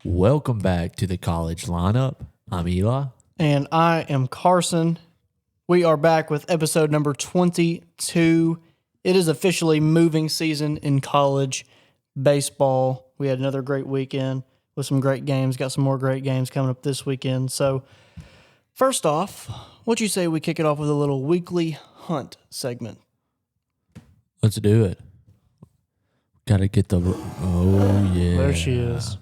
Welcome back to the college lineup. I'm Eli. And I am Carson. We are back with episode number 22. It is officially moving season in college baseball. We had another great weekend with some great games. Got some more great games coming up this weekend. So, first off, what'd you say we kick it off with a little weekly hunt segment? Let's do it. Got to get the... Oh, yeah. There she is.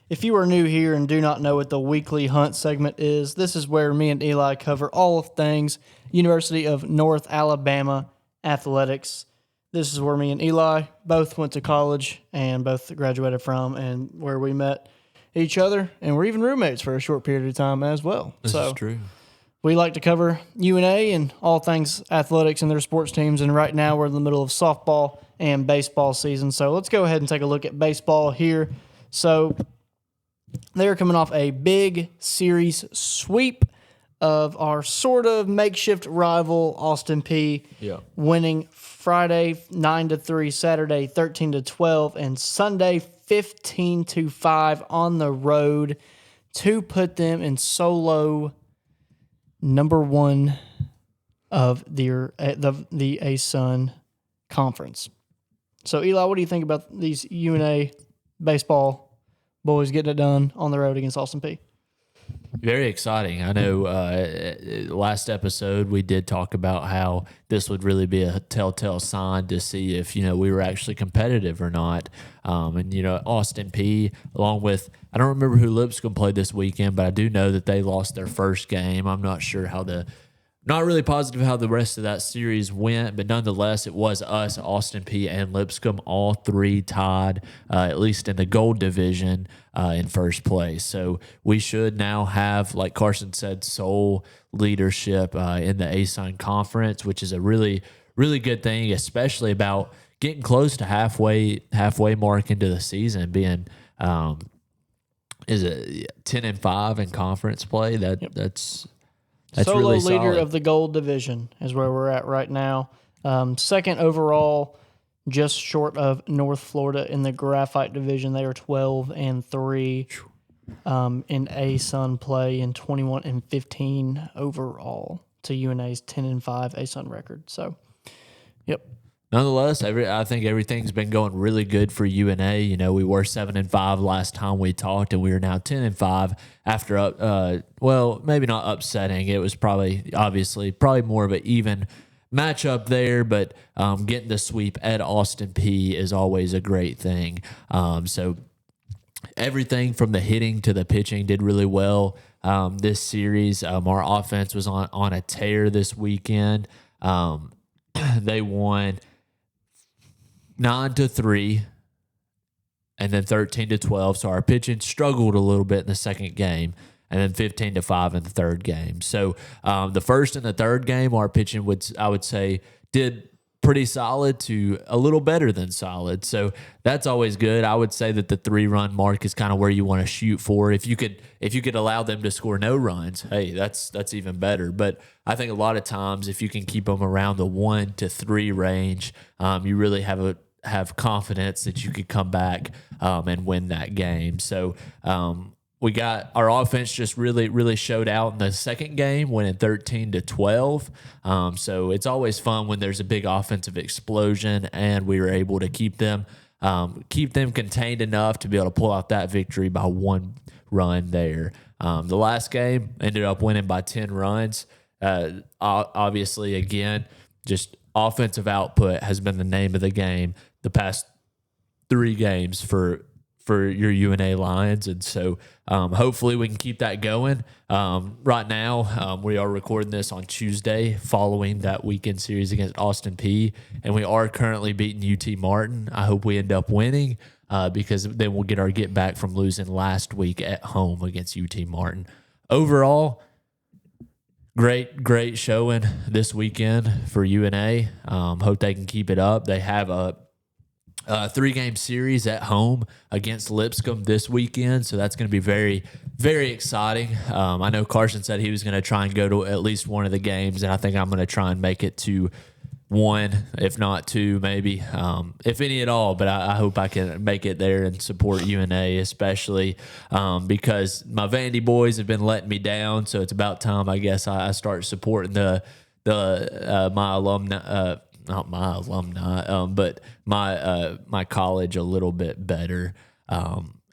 If you are new here and do not know what the weekly hunt segment is, this is where me and Eli cover all of things University of North Alabama athletics. This is where me and Eli both went to college and both graduated from, and where we met each other, and we're even roommates for a short period of time as well. This is true. We like to cover UNA and all things athletics and their sports teams, and right now we're in the middle of softball and baseball season. So let's go ahead and take a look at baseball here. So they're coming off a big series sweep of our sort of makeshift rival, Austin Peay, winning Friday 9-3, Saturday 13-12, and Sunday 15-5 on the road to put them in solo number one of the ASUN conference. So, Eli, what do you think about these UNA baseball boys getting it done on the road against Austin Peay? Very exciting. I know last episode we did talk about how this would really be a telltale sign to see if, we were actually competitive or not. Austin Peay, along with, I don't remember who Lipscomb played this weekend, but I do know that they lost their first game. I'm not sure not really positive how the rest of that series went, but nonetheless, it was us, Austin Peay, and Lipscomb, all three tied, at least in the gold division, in first place. So we should now have, like Carson said, sole leadership in the ASUN conference, which is a really, really good thing, especially about getting close to halfway mark into the season, being is it 10-5 in conference play? That's solo really leader solid. of the gold division is where we're at right now. Second overall, just short of North Florida in the graphite division. They are 12-3 in ASUN play, and 21-15 overall to UNA's 10-5 ASUN record. So, yep. Nonetheless, I think everything's been going really good for UNA. We were 7-5 last time we talked, and we are now 10-5 after maybe not upsetting. It was probably more of an even matchup there, but getting the sweep at Austin Peay is always a great thing. So everything from the hitting to the pitching did really well this series. Our offense was on a tear this weekend. They won 9-3, and then 13-12. So our pitching struggled a little bit in the second game, and then 15-5 in the third game. So the first and the third game, our pitching I would say did pretty solid to a little better than solid. So that's always good. I would say that the 3-run mark is kind of where you want to shoot for. If you could allow them to score no runs, hey, that's even better. But I think a lot of times if you can keep them around the 1 to 3 range, you really have confidence that you could come back and win that game. So we got our offense just really, really showed out in the second game, winning 13-12. So it's always fun when there's a big offensive explosion, and we were able to keep them contained enough to be able to pull out that victory by 1 run there. The last game ended up winning by 10 runs. Obviously, again, just offensive output has been the name of the game the past 3 games for your UNA Lions, and so hopefully we can keep that going. Right now, we are recording this on Tuesday following that weekend series against Austin Peay, and we are currently beating UT Martin. I hope we end up winning because then we'll get our get back from losing last week at home against UT Martin. Overall, great showing this weekend for UNA. Hope they can keep it up. They have a 3-game series at home against Lipscomb this weekend, so that's going to be very, very exciting. I know Carson said he was going to try and go to at least one of the games, and I think I'm going to try and make it to one, if not two, maybe, if any at all. But I hope I can make it there and support UNA, especially because my Vandy boys have been letting me down. So it's about time, I guess, I start supporting my alumni, not my alumni, but my college a little bit better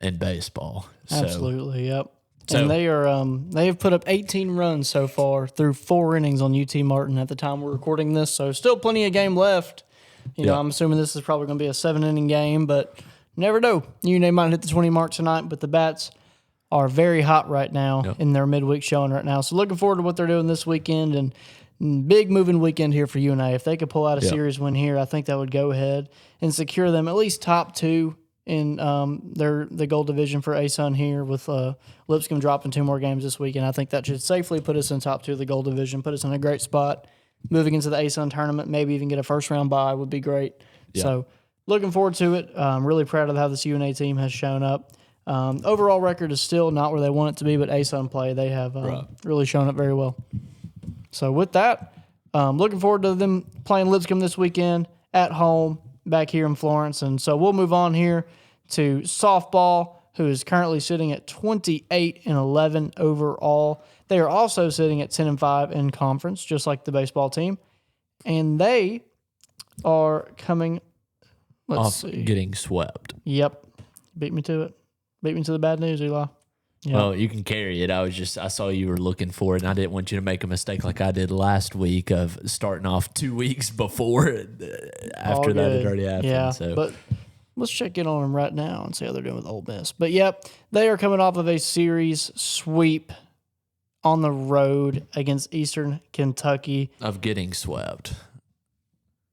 in baseball. Absolutely, yep. So, and they have put up 18 runs so far through 4 innings on UT Martin at the time we're recording this. So still plenty of game left. You know, I'm assuming this is probably going to be a 7-inning game, but never know. UNA might hit the 20 mark tonight, but the bats are very hot right now in their midweek showing right now. So looking forward to what they're doing this weekend, and big moving weekend here for UNA. If they could pull out a series win here, I think that would go ahead and secure them at least top 2 in the gold division for ASUN here, with Lipscomb dropping 2 more games this weekend. I think that should safely put us in top 2 of the gold division, put us in a great spot moving into the ASUN tournament, maybe even get a first-round bye would be great. Yeah. So looking forward to it. I'm really proud of how this UNA team has shown up. Overall record is still not where they want it to be, but ASUN play, they have really shown up very well. So with that, looking forward to them playing Lipscomb this weekend at home back here in Florence. And so we'll move on here to softball, who is currently sitting at 28-11 overall. They are also sitting at 10-5 in conference, just like the baseball team. And they are coming getting swept. Yep. Beat me to it. Beat me to the bad news, Eli. Yep. Well, you can carry it. I saw you were looking for it, and I didn't want you to make a mistake like I did last week of starting off 2 weeks before after that had already happened. Yeah, so. But let's check in on them right now and see how they're doing with Ole Miss. But, yep, they are coming off of a series sweep on the road against Eastern Kentucky. Of getting swept.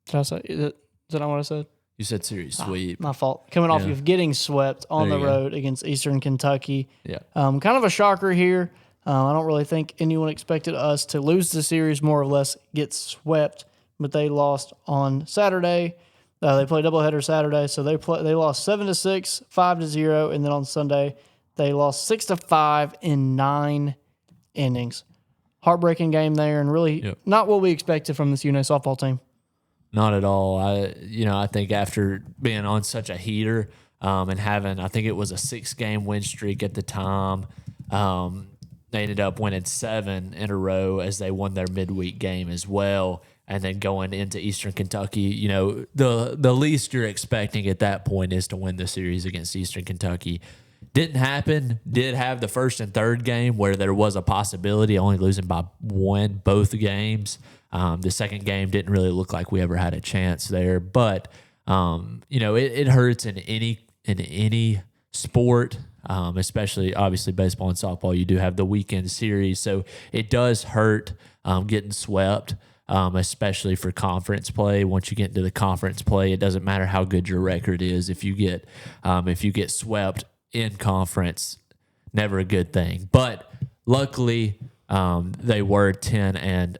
Did I say? Is that not what I said? You said series sweep. My fault. Coming off of getting swept on the road against Eastern Kentucky. Yeah. Kind of a shocker here. I don't really think anyone expected us to lose the series, more or less get swept, but they lost on Saturday. They played doubleheader Saturday, so they lost 7-6, 5-0, and then on Sunday they lost 6-5 in 9 innings. Heartbreaking game there, and really not what we expected from this UNA softball team. Not at all. I think after being on such a heater and having, I think it was a 6-game win streak at the time, they ended up winning 7 in a row as they won their midweek game as well. And then going into Eastern Kentucky, the least you're expecting at that point is to win the series against Eastern Kentucky. Didn't happen. Did have the first and third game where there was a possibility, only losing by 1 both games. The second game didn't really look like we ever had a chance there, but it hurts in any sport, especially obviously baseball and softball. You do have the weekend series, so it does hurt getting swept, especially for conference play. Once you get into the conference play, it doesn't matter how good your record is. If you get swept in conference, never a good thing. But luckily, they were 10-2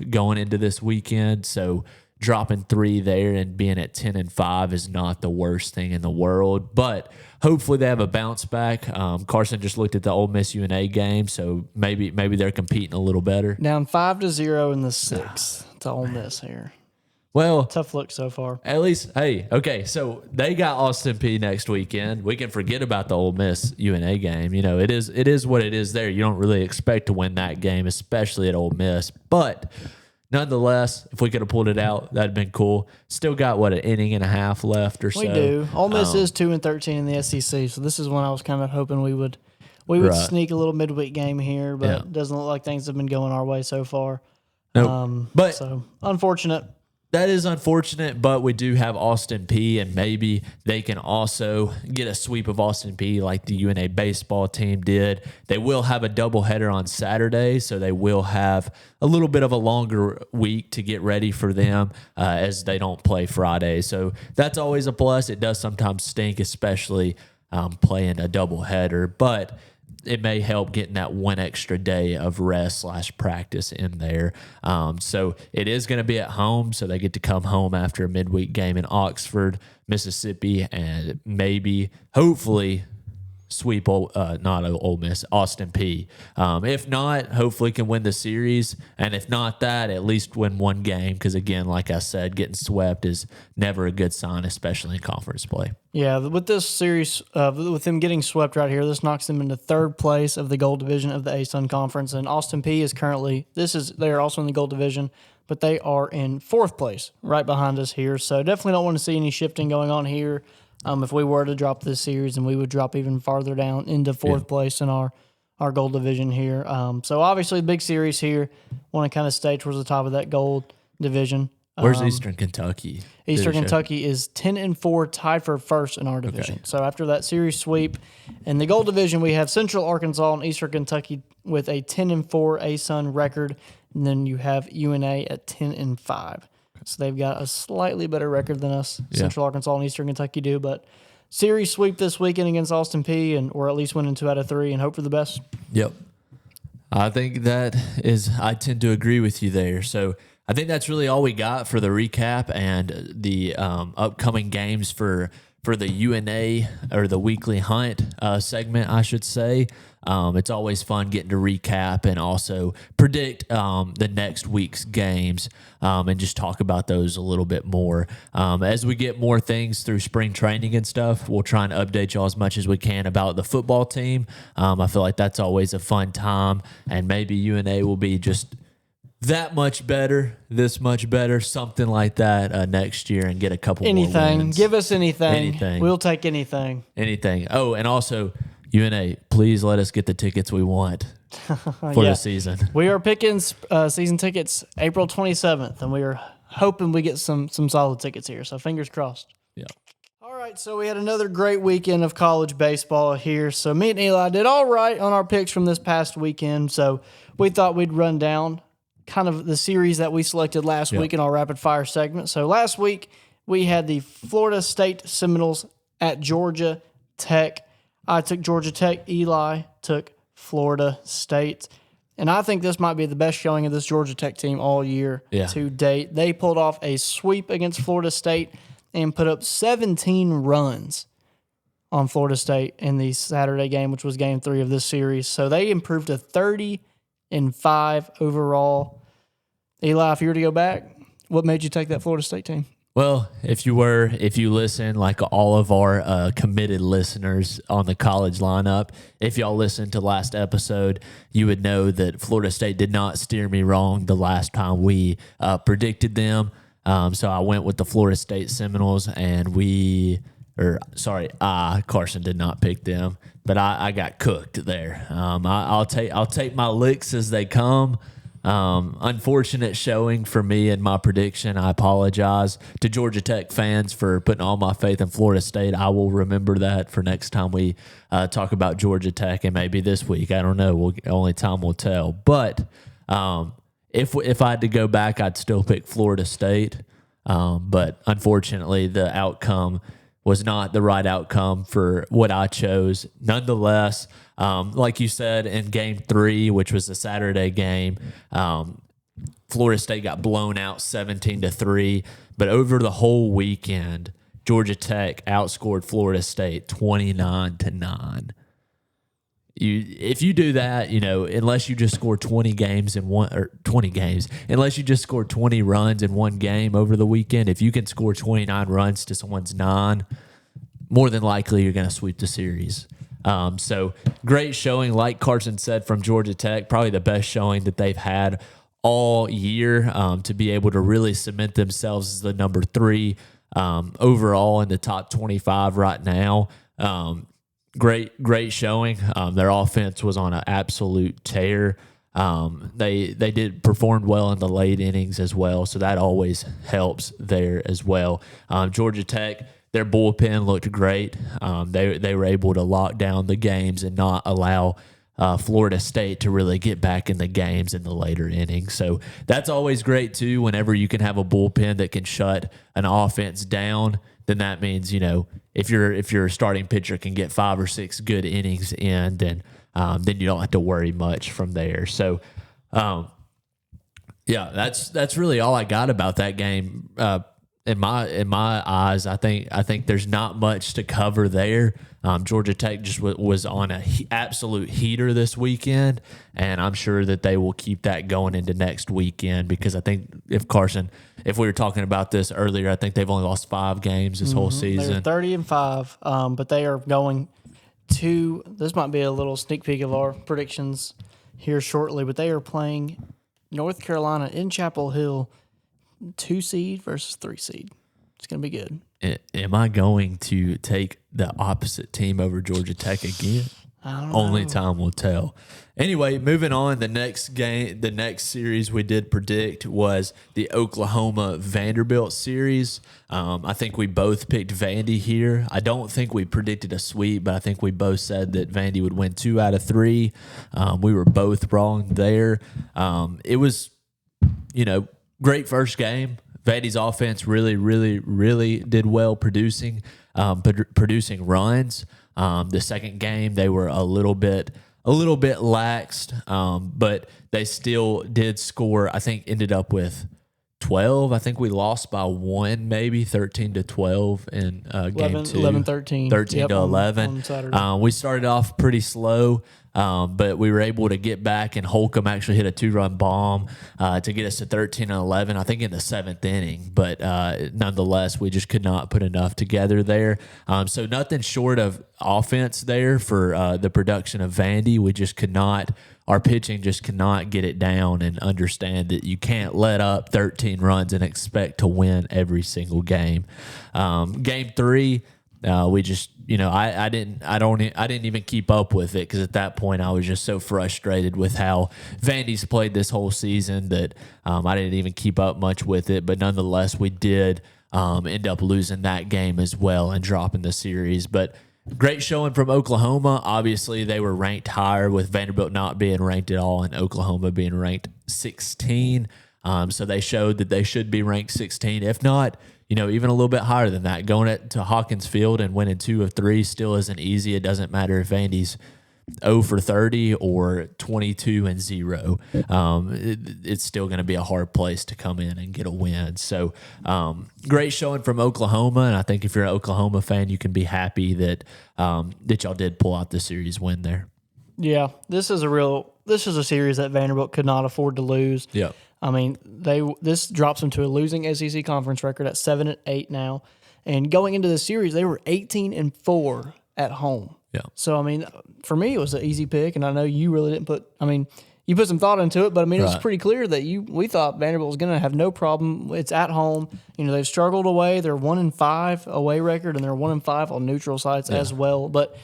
going into this weekend, so dropping 3 there and being at 10-5 is not the worst thing in the world. But hopefully they have a bounce back. Carson just looked at the Ole Miss UNA game, so maybe they're competing a little better. Down 5-0 in the 6th to Ole Miss here. Well, tough look so far. At least, okay, so they got Austin Peay next weekend. We can forget about the Ole Miss UNA game. It is what it is there. You don't really expect to win that game, especially at Ole Miss. But nonetheless, if we could have pulled it out, that'd been cool. Still got, an inning and a half left or so. We do. Ole Miss is 2-13 in the SEC, so this is when I was kind of hoping we would sneak a little midweek game here, but it doesn't look like things have been going our way so far. Nope. So unfortunate. That is unfortunate, but we do have Austin Peay, and maybe they can also get a sweep of Austin Peay like the UNA baseball team did. They will have a doubleheader on Saturday, so they will have a little bit of a longer week to get ready for them as they don't play Friday. So that's always a plus. It does sometimes stink, especially playing a doubleheader, but it may help getting that 1 extra day of rest / practice in there. So it is going to be at home, so they get to come home after a midweek game in Oxford, Mississippi, and maybe, hopefully, sweep not Ole Miss, Austin Peay. If not, hopefully can win the series, and if not that, at least win one game. Because again, like I said, getting swept is never a good sign, especially in conference play. Yeah, with this series, with them getting swept right here, this knocks them into third place of the Gold Division of the A-Sun Conference, and Austin Peay is currently they are also in the Gold Division, but they are in fourth place, right behind us here. So definitely don't want to see any shifting going on here. If we were to drop this series, and we would drop even farther down into fourth place in our Gold Division here. So obviously, big series here. Want to kind of stay towards the top of that Gold Division. Where's Eastern Kentucky? Eastern Kentucky is 10-4, tied for first in our division. Okay. So after that series sweep, in the Gold Division, we have Central Arkansas and Eastern Kentucky with a 10-4 A-Sun record, and then you have UNA at 10-5. So they've got a slightly better record than us. Yeah. Central Arkansas and Eastern Kentucky do, but series sweep this weekend against Austin Peay, or at least winning 2 out of 3, and hope for the best. Yep, I think I tend to agree with you there. So I think that's really all we got for the recap and the upcoming games for the UNA or the weekly hunt segment, I should say. It's always fun getting to recap and also predict the next week's games and just talk about those a little bit more. As we get more things through spring training and stuff, we'll try and update y'all as much as we can about the football team. I feel like that's always a fun time, and maybe UNA will be just that much better, this much better, something like that next year, and get a couple more wins. Give us anything. We'll take anything. Anything. Oh, and also, UNA, please let us get the tickets we want for the season. We are picking season tickets April 27th, and we are hoping we get some solid tickets here, so fingers crossed. Yeah. All right, so we had another great weekend of college baseball here. So me and Eli did all right on our picks from this past weekend, so we thought we'd run down kind of the series that we selected last week in our rapid fire segment. So last week we had the Florida State Seminoles at Georgia Tech. I took Georgia Tech. Eli took Florida State. And I think this might be the best showing of this Georgia Tech team all year to date. They pulled off a sweep against Florida State and put up 17 runs on Florida State in the Saturday game, which was game 3 of this series. So they improved to 30-5 overall. Eli, if you were to go back, what made you take that Florida State team? Well, if you listen, like all of our committed listeners on the college lineup, if y'all listened to last episode, you would know that Florida State did not steer me wrong the last time we predicted them. So I went with the Florida State Seminoles, and Carson did not pick them, but I got cooked there. I'll take my licks as they come. Unfortunate showing for me in my prediction. I apologize to Georgia Tech fans for putting all my faith in Florida State. I will remember that for next time we talk about Georgia Tech, and maybe this week. I don't know. Only time will tell. But if I had to go back, I'd still pick Florida State. But unfortunately, the outcome was not the right outcome for what I chose. Nonetheless, like you said, in game 3, which was the Saturday game, Florida State got blown out 17-3. But over the whole weekend, Georgia Tech outscored Florida State 29-9. If you do that, unless you just score 20 games, unless you just score 20 runs in one game over the weekend, if you can score 29 runs to someone's 9, more than likely you're going to sweep the series. So great showing, like Carson said, from Georgia Tech, probably the best showing that they've had all year, to be able to really cement themselves as the number 3 overall in the top 25 right now. Great showing. Their offense was on an absolute tear. They did performed well in the late innings as well, so that always helps there as well. Georgia Tech, their bullpen looked great. They were able to lock down the games and not allow Florida State to really get back in the games in the later innings. So that's always great too. Whenever you can have a bullpen that can shut an offense down, then that means, if your starting pitcher can get 5 or 6 good innings in, then you don't have to worry much from there. So, that's really all I got about that game. in my eyes, I think there's not much to cover there. Georgia Tech just was on a absolute heater this weekend, and I'm sure that they will keep that going into next weekend because I think if we were talking about this earlier, I think they've only lost 5 games this whole season. They're 30-5, but they are going to. This might be a little sneak peek of our predictions here shortly, but they are playing North Carolina in Chapel Hill, 2 seed versus 3 seed. It's going to be good. Am I going to take the opposite team over Georgia Tech again? I don't Only know. time will tell. Anyway, moving on, the next series we did predict was the Oklahoma Vanderbilt series. I think we both picked Vandy here. I don't think we predicted a sweep, but I think we both said that Vandy would win 2 out of 3. We were both wrong there. It was, great first game. Vandy's offense really, really, really did well producing runs. The second game they were a little bit laxed, but they still did score. I think ended up with 12. I think we lost by 1, maybe 13-12 in game 2. 11-13. 13-11. On Saturday. We started off pretty slow. But we were able to get back, and Holcomb actually hit a 2-run bomb to get us to 13-11, I think in the 7th inning. But nonetheless, we just could not put enough together there. So nothing short of offense there for the production of Vandy. We just could not – our pitching just cannot get it down and understand that you can't let up 13 runs and expect to win every single game. Game 3 – we just, I didn't even keep up with it because at that point I was just so frustrated with how Vandy's played this whole season that I didn't even keep up much with it. But nonetheless, we did end up losing that game as well and dropping the series. But great showing from Oklahoma. Obviously, they were ranked higher with Vanderbilt not being ranked at all and Oklahoma being ranked 16. So they showed that they should be ranked 16, if not, even a little bit higher than that. Going to Hawkins Field and winning 2 of 3 still isn't easy. It doesn't matter if Vandy's 0 for 30 or 22-0. It's still going to be a hard place to come in and get a win. So great showing from Oklahoma, and I think if you're an Oklahoma fan, you can be happy that y'all did pull out the series win there. Yeah, this is a series that Vanderbilt could not afford to lose. Yeah. I mean, this drops them to a losing SEC conference record at 7-8 now, and going into the series, they were 18-4 at home. Yeah. So I mean, for me, it was an easy pick, and I know you really didn't put. I mean, you put some thought into it, but I mean, it was pretty clear that we thought Vanderbilt was going to have no problem. It's at home. They've struggled away. They're 1-5 away record, and they're 1-5 on neutral sites as well. But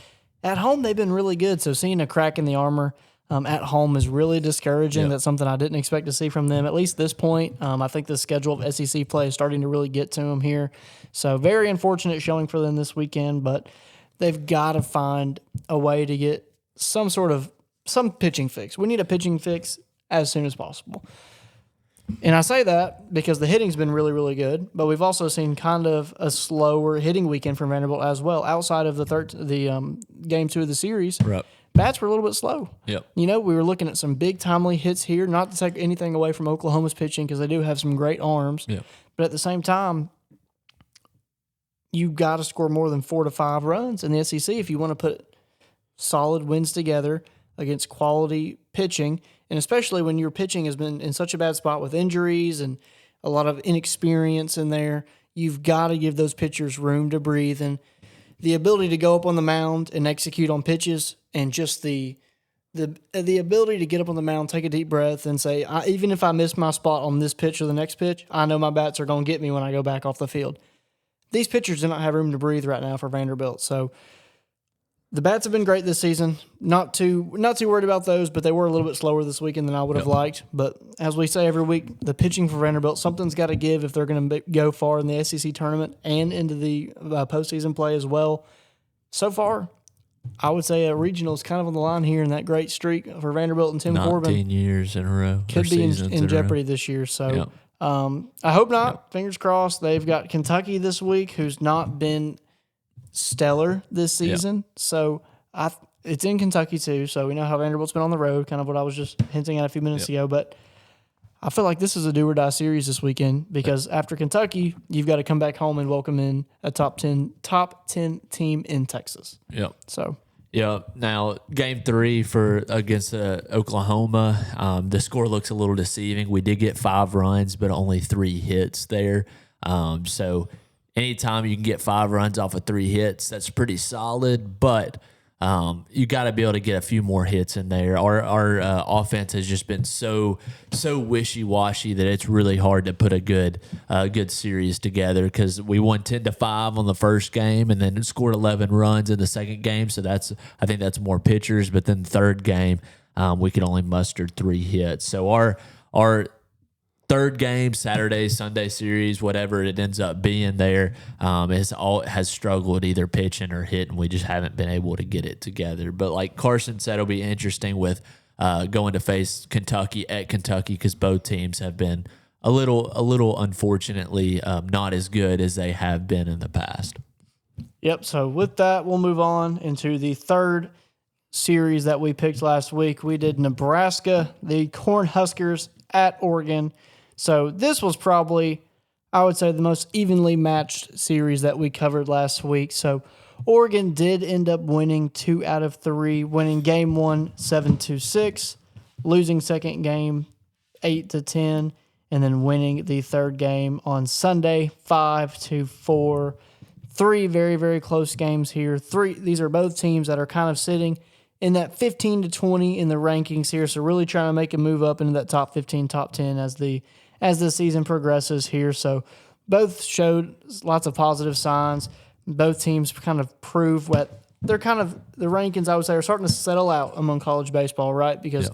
at home, they've been really good. So seeing a crack in the armor at home is really discouraging. That's something I didn't expect to see from them, at least this point. I think the schedule of SEC play is starting to really get to them here. So very unfortunate showing for them this weekend, but they've got to find a way to get some pitching fix. We need a pitching fix as soon as possible. And I say that because the hitting's been really, really good, but we've also seen kind of a slower hitting weekend from Vanderbilt as well. Outside of the game 2 of the series, bats were a little bit slow. Yep. We were looking at some big timely hits here, not to take anything away from Oklahoma's pitching because they do have some great arms. Yep. But at the same time, you've got to score more than 4 to 5 runs in the SEC if you want to put solid wins together against quality pitching, and especially when your pitching has been in such a bad spot with injuries and a lot of inexperience in there. You've got to give those pitchers room to breathe, and the ability to go up on the mound and execute on pitches, and just the ability to get up on the mound, take a deep breath, and say, even if I miss my spot on this pitch or the next pitch, I know my bats are going to get me when I go back off the field. These pitchers do not have room to breathe right now for Vanderbilt. So the bats have been great this season. Not too worried about those, but they were a little bit slower this weekend than I would have liked. But as we say every week, the pitching for Vanderbilt, something's got to give if they're going to go far in the SEC tournament and into the postseason play as well. So far, I would say a regional is kind of on the line here in that great streak for Vanderbilt and Tim Corbin. 19 years in a row. Could be in jeopardy this year. So I hope not. Fingers crossed. They've got Kentucky this week, who's not been stellar this season. So it's in Kentucky too. So we know how Vanderbilt's been on the road, kind of what I was just hinting at a few minutes ago. But I feel like this is a do or die series this weekend because after Kentucky, you've got to come back home and welcome in a top 10 team in Texas. Yep. So, yeah. Now, game 3 against Oklahoma, the score looks a little deceiving. We did get 5 runs, but only 3 hits there. So anytime you can get 5 runs off of 3 hits, that's pretty solid. But you got to be able to get a few more hits in there. Our offense has just been so wishy washy that it's really hard to put a good series together because we won 10-5 on the first game and then scored 11 runs in the second game. So I think that's more pitchers. But then the third game, we could only muster 3 hits. So our third game, Saturday, Sunday series, whatever it ends up being there, has struggled either pitching or hitting. We just haven't been able to get it together. But like Carson said, it'll be interesting with going to face Kentucky at Kentucky because both teams have been a little unfortunately not as good as they have been in the past. Yep. So with that, we'll move on into the third series that we picked last week. We did Nebraska, the Cornhuskers at Oregon. So this was probably, I would say, the most evenly matched series that we covered last week. So Oregon did end up winning 2 out of 3, winning game 1 7-6, losing second game 8-10, and then winning the third game on Sunday 5-4. 3 very, very close games here. These are both teams that are kind of sitting in that 15 to 20 in the rankings here. So really trying to make a move up into that top 15, top 10 as the season progresses here. So both showed lots of positive signs. Both teams kind of prove what they're kind of, the rankings, I would say, are starting to settle out among college baseball, right? Because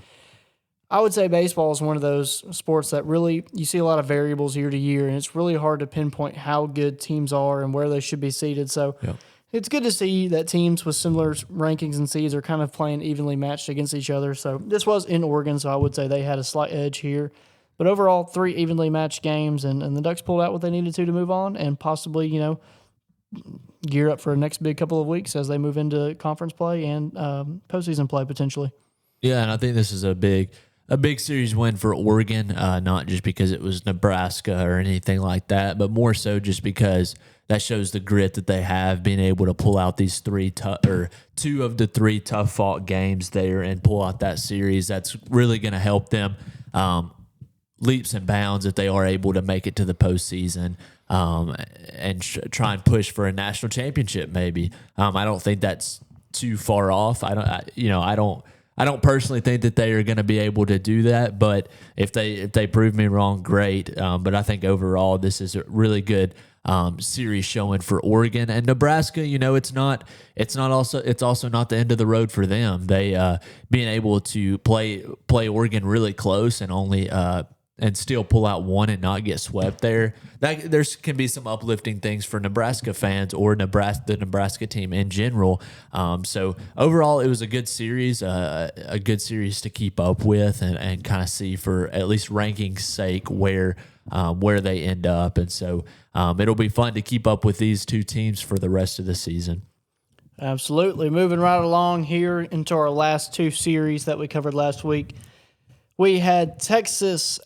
I would say baseball is one of those sports that really, you see a lot of variables year to year, and it's really hard to pinpoint how good teams are and where they should be seated. So it's good to see that teams with similar rankings and seeds are kind of playing evenly matched against each other. So this was in Oregon, so I would say they had a slight edge here. But overall, 3 evenly matched games, and the Ducks pulled out what they needed to move on and possibly, gear up for the next big couple of weeks as they move into conference play and postseason play potentially. Yeah, and I think this is a big series win for Oregon, not just because it was Nebraska or anything like that, but more so just because that shows the grit that they have, being able to pull out these 2 of the 3 tough fought games there and pull out that series. That's really going to help them leaps and bounds if they are able to make it to the postseason and try and push for a national championship. Maybe I don't think that's too far off. I don't personally think that they are going to be able to do that, but if they prove me wrong, great. But I think overall this is a really good series showing for Oregon and Nebraska. It's also not the end of the road for them. They being able to play Oregon really close and only and still pull out one and not get swept there. There can be some uplifting things for Nebraska fans or the Nebraska team in general. So overall, it was a good series to keep up with and kind of see for at least ranking's sake where they end up. And so it'll be fun to keep up with these 2 teams for the rest of the season. Absolutely. Moving right along here into our last 2 series that we covered last week. We had Texas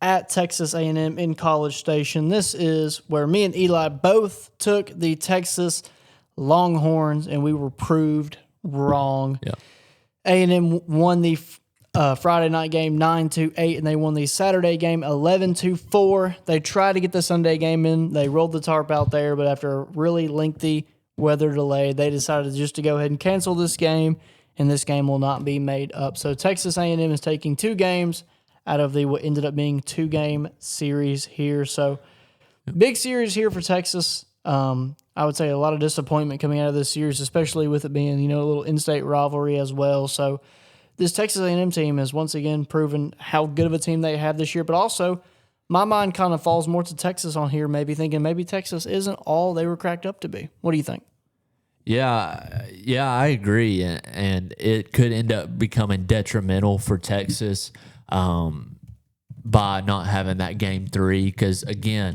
at Texas A&M in College Station. This is where me and Eli both took the Texas Longhorns, and we were proved wrong. Yeah. A&M won the Friday night game 9-8, and they won the Saturday game 11-4. They tried to get the Sunday game in. They rolled the tarp out there, but after a really lengthy weather delay, they decided just to go ahead and cancel this game, and this game will not be made up. So Texas A&M is taking 2 games out of what ended up being 2-game series here. So big series here for Texas. I would say a lot of disappointment coming out of this series, especially with it being, a little in-state rivalry as well. So this Texas A&M team has once again proven how good of a team they have this year, but also my mind kind of falls more to Texas on here, maybe thinking maybe Texas isn't all they were cracked up to be. What do you think? Yeah, I agree. And it could end up becoming detrimental for Texas by not having that game 3, because again,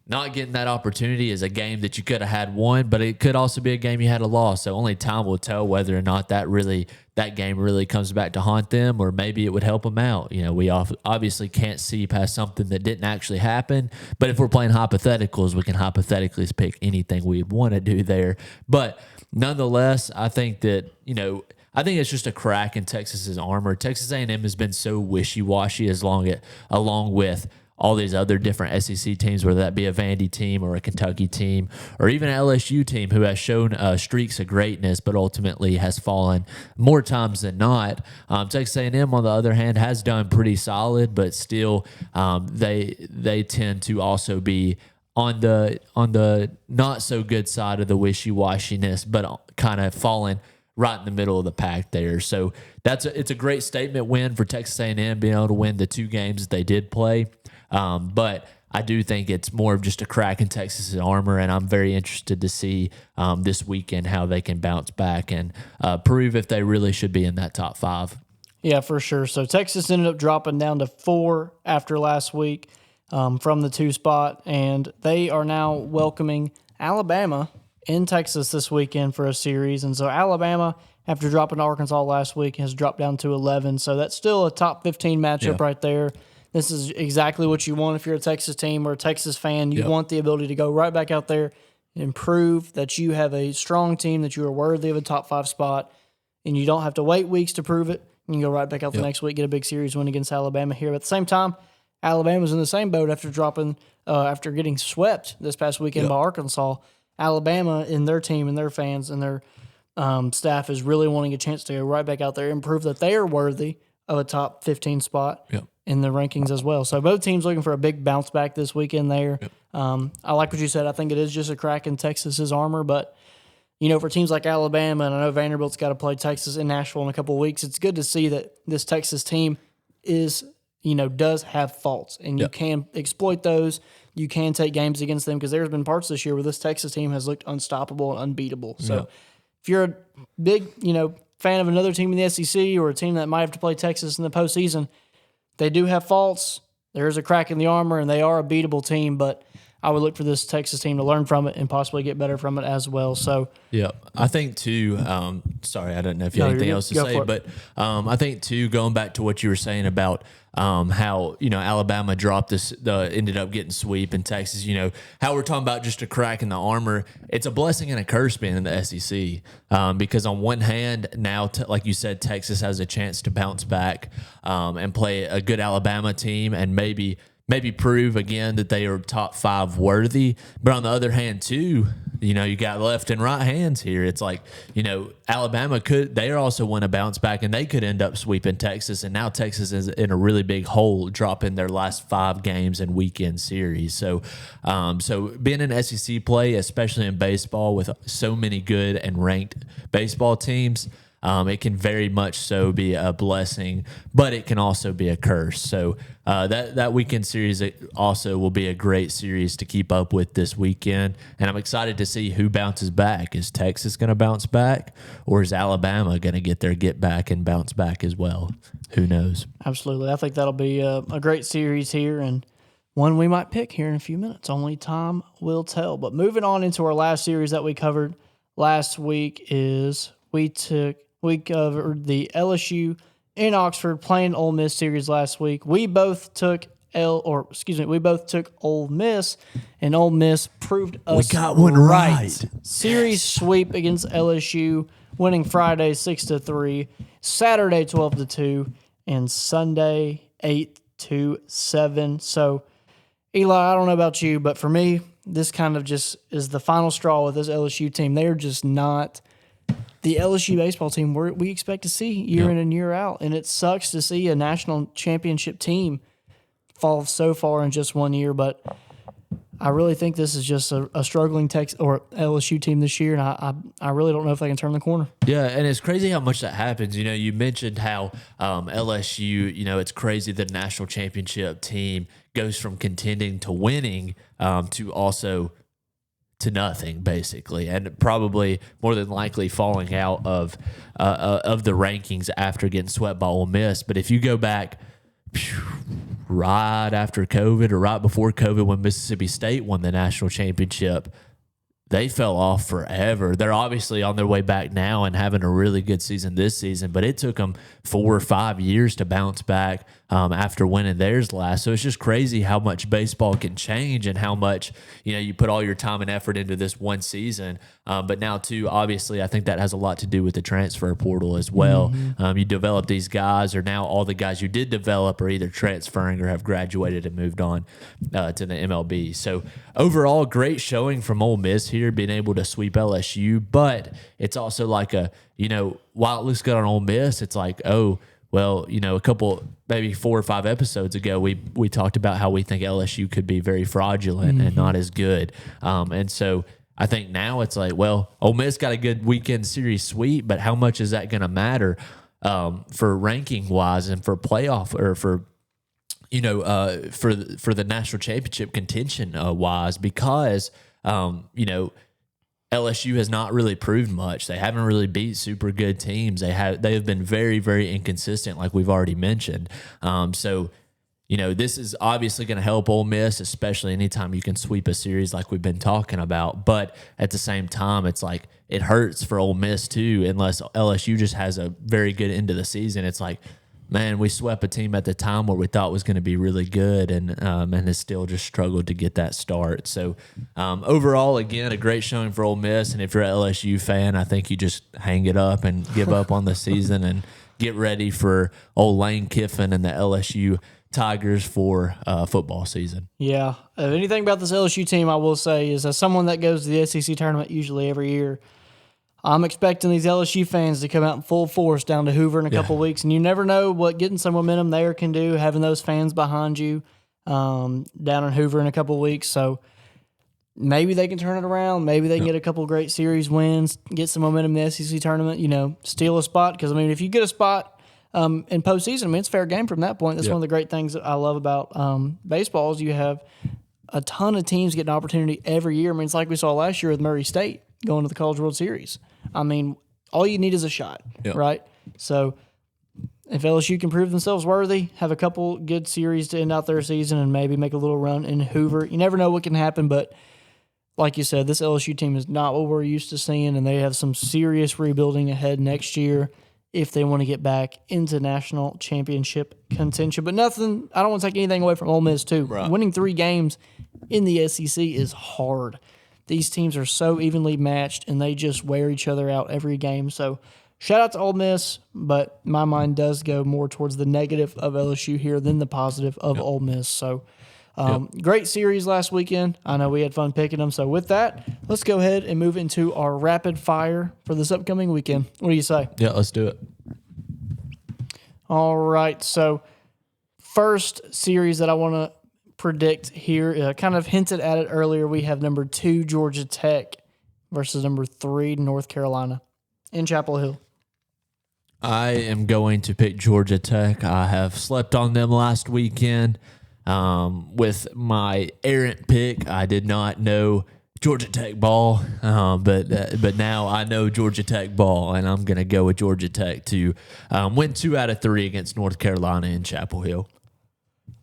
not getting that opportunity is a game that you could have had won, but it could also be a game you had a loss. So only time will tell whether or not that game really comes back to haunt them, or maybe it would help them out. We obviously can't see past something that didn't actually happen, but if we're playing hypotheticals, we can hypothetically pick anything we'd want to do there. But nonetheless, I think that, I think it's just a crack in Texas's armor. Texas A&M has been so wishy-washy along with all these other different SEC teams, whether that be a Vandy team or a Kentucky team or even an LSU team who has shown streaks of greatness but ultimately has fallen more times than not. Texas A&M, on the other hand, has done pretty solid, but still they tend to also be on the not so good side of the wishy-washiness, but kind of falling right in the middle of the pack there. So it's a great statement win for Texas A&M, being able to win the 2 games that they did play. But I do think it's more of just a crack in Texas's armor, and I'm very interested to see this weekend how they can bounce back and prove if they really should be in that top 5. Yeah, for sure. So Texas ended up dropping down to 4 after last week from the 2 spot, and they are now welcoming Alabama in Texas this weekend for a series. And so Alabama, after dropping to Arkansas last week, has dropped down to 11. So that's still a top 15 matchup right there. This is exactly what you want if you're a Texas team or a Texas fan. You want the ability to go right back out there and prove that you have a strong team, that you are worthy of a top 5 spot, and you don't have to wait weeks to prove it. You can go right back out the next week, get a big series win against Alabama here. But at the same time, Alabama's in the same boat after getting swept this past weekend by Arkansas. Alabama and their team and their fans and their staff is really wanting a chance to go right back out there and prove that they are worthy of a top 15 spot in the rankings as well. So both teams looking for a big bounce back this weekend there. I like what you said. I think it is just a crack in Texas's armor, but for teams like Alabama, and I know Vanderbilt's got to play Texas in Nashville in a couple of weeks, it's good to see that this Texas team does have faults, and you can exploit those. You can take games against them, because there's been parts this year where this Texas team has looked unstoppable and unbeatable. So if you're a big, fan of another team in the SEC or a team that might have to play Texas in the postseason, they do have faults. There is a crack in the armor, and they are a beatable team, but I would look for this Texas team to learn from it and possibly get better from it as well. So, I think too. Sorry, I don't know if you have anything else to say, but I think too, going back to what you were saying about how Alabama dropped ended up getting sweep in Texas. How we're talking about just a crack in the armor. It's a blessing and a curse being in the SEC because on one hand, now like you said, Texas has a chance to bounce back and play a good Alabama team and maybe prove again that they are top 5 worthy. But on the other hand, too, you got left and right hands here. It's like, Alabama they also want to bounce back, and they could end up sweeping Texas. And now Texas is in a really big hole, dropping their last 5 games in weekend series. So, being in SEC play, especially in baseball with so many good and ranked baseball teams, it can very much so be a blessing, but it can also be a curse. So that weekend series also will be a great series to keep up with this weekend. And I'm excited to see who bounces back. Is Texas going to bounce back, or is Alabama going to get back and bounce back as well? Who knows? Absolutely. I think that'll be a great series here, and one we might pick here in a few minutes. Only time will tell. But moving on into our last series that we covered last week is we covered the LSU in Oxford playing Ole Miss series last week. We both took Ole Miss, and Ole Miss proved us we got one right. Series sweep against LSU, winning Friday 6-3, Saturday 12-2, and Sunday 8-7. So, Eli, I don't know about you, but for me, this kind of just is the final straw with this LSU team. They are just not the LSU baseball team we expect to see year in and year out. And it sucks to see a national championship team fall so far in just one year. But I really think this is just a struggling LSU team this year, and I really don't know if they can turn the corner. Yeah, and it's crazy how much that happens. You mentioned how LSU, it's crazy that a national championship team goes from contending to winning to also to nothing, basically, and probably more than likely falling out of the rankings after getting swept by Ole Miss. But if you go back right after COVID or right before COVID when Mississippi State won the national championship. They fell off forever. They're obviously on their way back now and having a really good season this season, but it took them 4 or 5 years to bounce back after winning theirs last. So it's just crazy how much baseball can change and how much, you put all your time and effort into this one season. But now, too, obviously, I think that has a lot to do with the transfer portal as well. You develop these guys, or now all the guys you did develop are either transferring or have graduated and moved on to the MLB. So overall, great showing from Ole Miss here, being able to sweep LSU. But it's also like while it looks good on Ole Miss, it's like, oh, well, a couple, maybe 4 or 5 episodes ago, we talked about how we think LSU could be very fraudulent and not as good. And so I think now it's like, well, Ole Miss got a good weekend series sweep, but how much is that going to matter for ranking wise and for playoff or for for the national championship contention wise? Because LSU has not really proved much. They haven't really beat super good teams. They have been very, very inconsistent, like we've already mentioned. So this is obviously going to help Ole Miss, especially anytime you can sweep a series like we've been talking about. But at the same time, it's like it hurts for Ole Miss too, unless LSU just has a very good end of the season. It's like, man, we swept a team at the time where we thought was going to be really good and has still just struggled to get that start. So overall, again, a great showing for Ole Miss. And if you're an LSU fan, I think you just hang it up and give up on the season and get ready for old Lane Kiffin and the LSU Tigers for football season. Yeah. Anything about this LSU team I will say is, as someone that goes to the SEC tournament usually every year, I'm expecting these LSU fans to come out in full force down to Hoover in a couple weeks, and you never know what getting some momentum there can do, having those fans behind you down in Hoover in a couple weeks. So maybe they can turn it around. Maybe they can get a couple great series wins, get some momentum in the SEC tournament, steal a spot. Because, if you get a spot in postseason, it's fair game from that point. That's one of the great things that I love about baseball is you have a ton of teams getting an opportunity every year. It's like we saw last year with Murray State going to the College World Series. All you need is a shot, right? So if LSU can prove themselves worthy, have a couple good series to end out their season, and maybe make a little run in Hoover, you never know what can happen. But like you said, this LSU team is not what we're used to seeing, and they have some serious rebuilding ahead next year if they want to get back into national championship contention. But I don't want to take anything away from Ole Miss, too. Right. Winning 3 games in the SEC is hard. These teams are so evenly matched, and they just wear each other out every game. So shout out to Ole Miss, but my mind does go more towards the negative of LSU here than the positive of Ole Miss. So great series last weekend. I know we had fun picking them. So with that, let's go ahead and move into our rapid fire for this upcoming weekend. What do you say? Yeah, let's do it. All right. So first series that I want to predict here, kind of hinted at it earlier, we have number 2 Georgia Tech versus number 3 North Carolina in Chapel Hill. I am going to pick Georgia Tech. I have slept on them last weekend with my errant pick. I did not know Georgia Tech ball, but now I know Georgia Tech ball, and I'm going to go with Georgia Tech to win 2 out of 3 against North Carolina in Chapel Hill.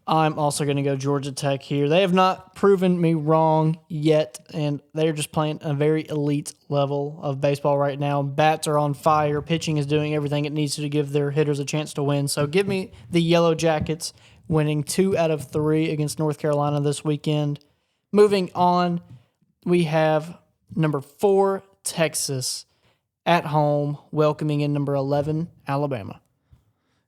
I'm also going to go Georgia Tech here. They have not proven me wrong yet, and they're just playing a very elite level of baseball right now. Bats are on fire. Pitching is doing everything it needs to give their hitters a chance to win. So give me the Yellow Jackets winning 2 out of 3 against North Carolina this weekend. Moving on, we have number 4, Texas, at home, welcoming in number 11, Alabama.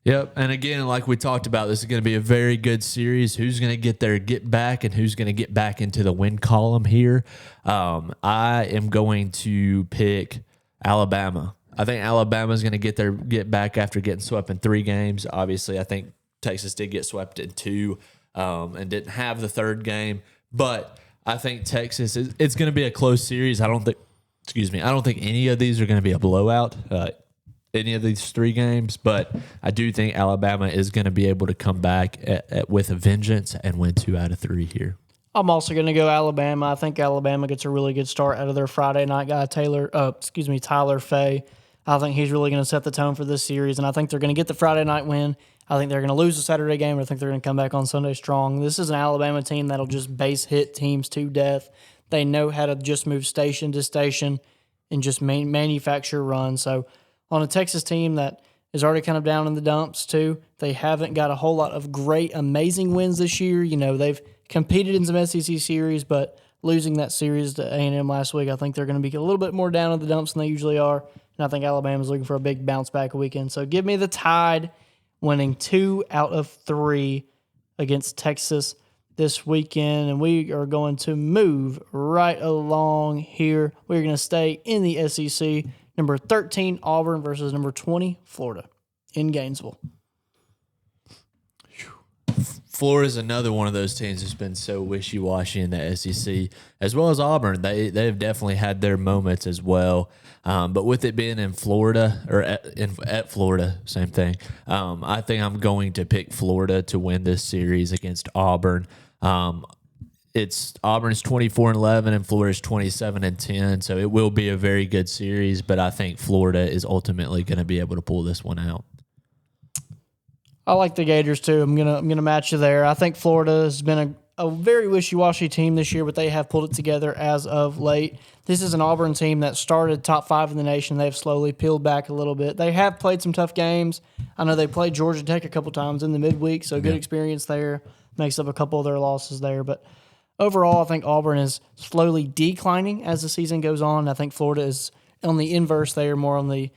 Yep, and again, like we talked about, this is going to be a very good series. Who's going to get their get back and who's going to get back into the win column here? I am going to pick Alabama. I think Alabama is going to get their get back after getting swept in 3 games. Obviously, I think Texas did get swept in 2 and didn't have the 3rd game. But I think Texas it's going to be a close series. I don't think any of these are going to be a blowout. Any of these 3 games, but I do think Alabama is going to be able to come back with a vengeance and win 2 out of 3 here. I'm also going to go Alabama. I think Alabama gets a really good start out of their Friday night guy, Tyler Fay. I think he's really going to set the tone for this series, and I think they're going to get the Friday night win. I think they're going to lose the Saturday game, but I think they're going to come back on Sunday strong. This is an Alabama team that'll just base hit teams to death. They know how to just move station to station and just manufacture runs. So on a Texas team that is already kind of down in the dumps too, they haven't got a whole lot of great, amazing wins this year. You know, they've competed in some SEC series, but losing that series to A&M last week, I think they're going to be a little bit more down in the dumps than they usually are. And I think Alabama's looking for a big bounce back weekend. So give me the Tide winning 2 out of 3 against Texas this weekend. And we are going to move right along here. We're going to stay in the SEC. Number 13, Auburn versus number 20, Florida in Gainesville. Florida's another one of those teams that's been so wishy-washy in the SEC, as well as Auburn. They've definitely had their moments as well. But with it being in Florida, or at Florida, same thing, I think I'm going to pick Florida to win this series against Auburn. It's Auburn's 24-11 and Florida's 27-10, so it will be a very good series, but I think Florida is ultimately going to be able to pull this one out. I like the Gators too. I'm gonna match you there. I think Florida has been a very wishy-washy team this year, but they have pulled it together as of late. This is an Auburn team that started top 5 in the nation. They've slowly peeled back a little bit. They have played some tough games. I know they played Georgia Tech a couple times in the midweek, so good experience there. Makes up a couple of their losses there, but overall, I think Auburn is slowly declining as the season goes on. I think Florida is on the inverse there, more on the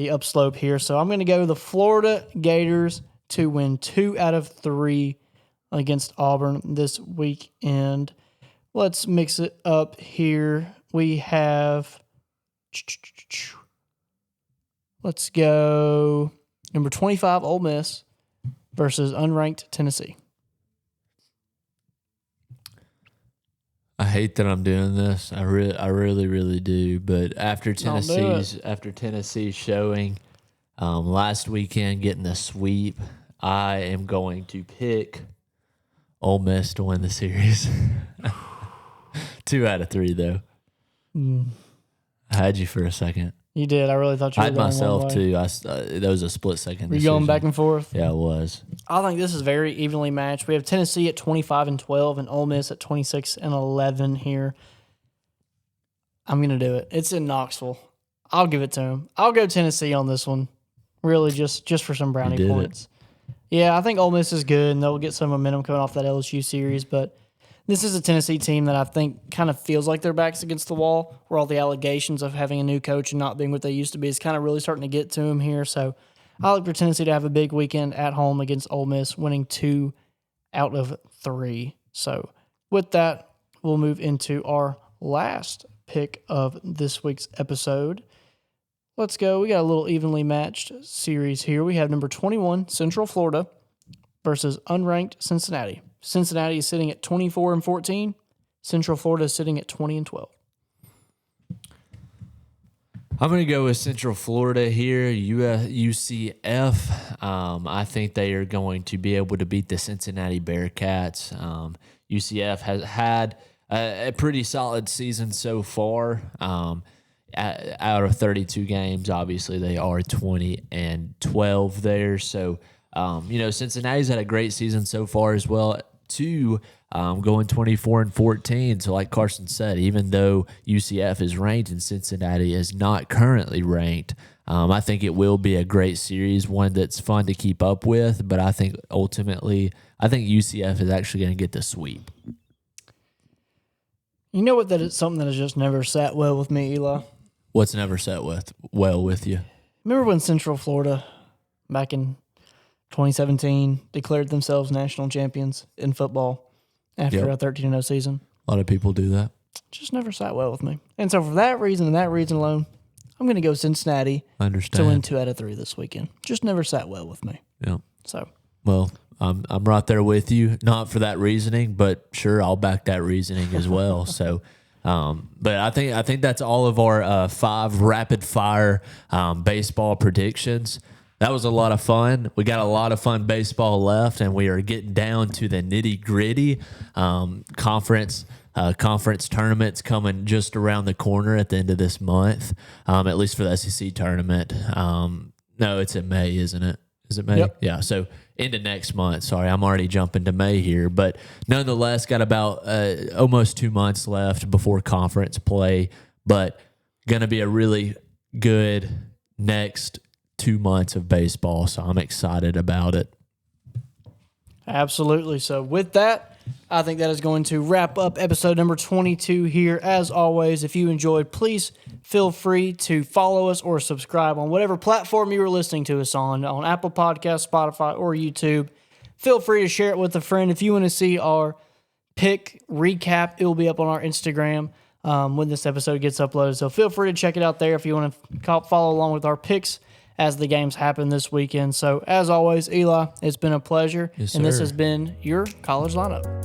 upslope here. So I'm going to go the Florida Gators to win 2 out of 3 against Auburn this weekend. Let's mix it up here. We have, let's go number 25, Ole Miss versus unranked Tennessee. I hate that I'm doing this. I really, really do. But after Tennessee's showing last weekend, getting the sweep, I am going to pick Ole Miss to win the series. 2 out of 3, though. I had you for a second. You did. I really thought you were I had going myself one way. too. That was a split second. Were you going back and forth? Yeah, it was. I think this is very evenly matched. We have Tennessee at 25-12 and Ole Miss at 26-11 here. I'm going to do it. It's in Knoxville. I'll give it to them. I'll go Tennessee on this one. Really, just for some brownie points. Yeah, I think Ole Miss is good, and they'll get some momentum coming off that LSU series. But this is a Tennessee team that I think kind of feels like their back's against the wall, where all the allegations of having a new coach and not being what they used to be is kind of really starting to get to them here. So I look for Tennessee to have a big weekend at home against Ole Miss, winning 2 out of 3. So with that, we'll move into our last pick of this week's episode. Let's go. We got a little evenly matched series here. We have number 21, Central Florida versus unranked Cincinnati. Cincinnati is sitting at 24-14. Central Florida is sitting at 20-12. I'm going to go with Central Florida here, UCF. I think they are going to be able to beat the Cincinnati Bearcats. UCF has had a pretty solid season so far. Out of 32 games, obviously they are 20-12 there. So, Cincinnati's had a great season so far as well, too, going 24-14. So like Carson said, even though UCF is ranked and Cincinnati is not currently ranked, I think it will be a great series, one that's fun to keep up with. But I think ultimately, UCF is actually going to get the sweep. You know what? That is something that has just never sat well with me, Eli. What's never sat well with you? Remember when Central Florida, back in 2017, declared themselves national champions in football after a 13-0 season? A lot of people do that. Just never sat well with me. And so for that reason and that reason alone, I'm going to go Cincinnati to win 2 out of 3 this weekend. Just never sat well with me. Yeah. So. Well, I'm right there with you. Not for that reasoning, but sure, I'll back that reasoning as well. So. But I think that's all of our 5 rapid fire baseball predictions. That was a lot of fun. We got a lot of fun baseball left, and we are getting down to the nitty gritty. Conference tournaments coming just around the corner at the end of this month. At least for the SEC tournament. No, it's in May, isn't it? Is it May? Yep. Yeah. So into next month. Sorry, I'm already jumping to May here, but nonetheless, got about almost 2 months left before conference play. But going to be a really good next 2 months of baseball. So I'm excited about it. Absolutely. So with that, I think that is going to wrap up episode number 22 here. As always, if you enjoyed, please feel free to follow us or subscribe on whatever platform you were listening to us on Apple Podcasts, Spotify, or YouTube. Feel free to share it with a friend. If you want to see our pick recap, it will be up on our Instagram when this episode gets uploaded. So feel free to check it out there if you want to follow along with our picks as the games happen this weekend. So as always, Eli, it's been a pleasure. Yes, and this sir. has been your college lineup.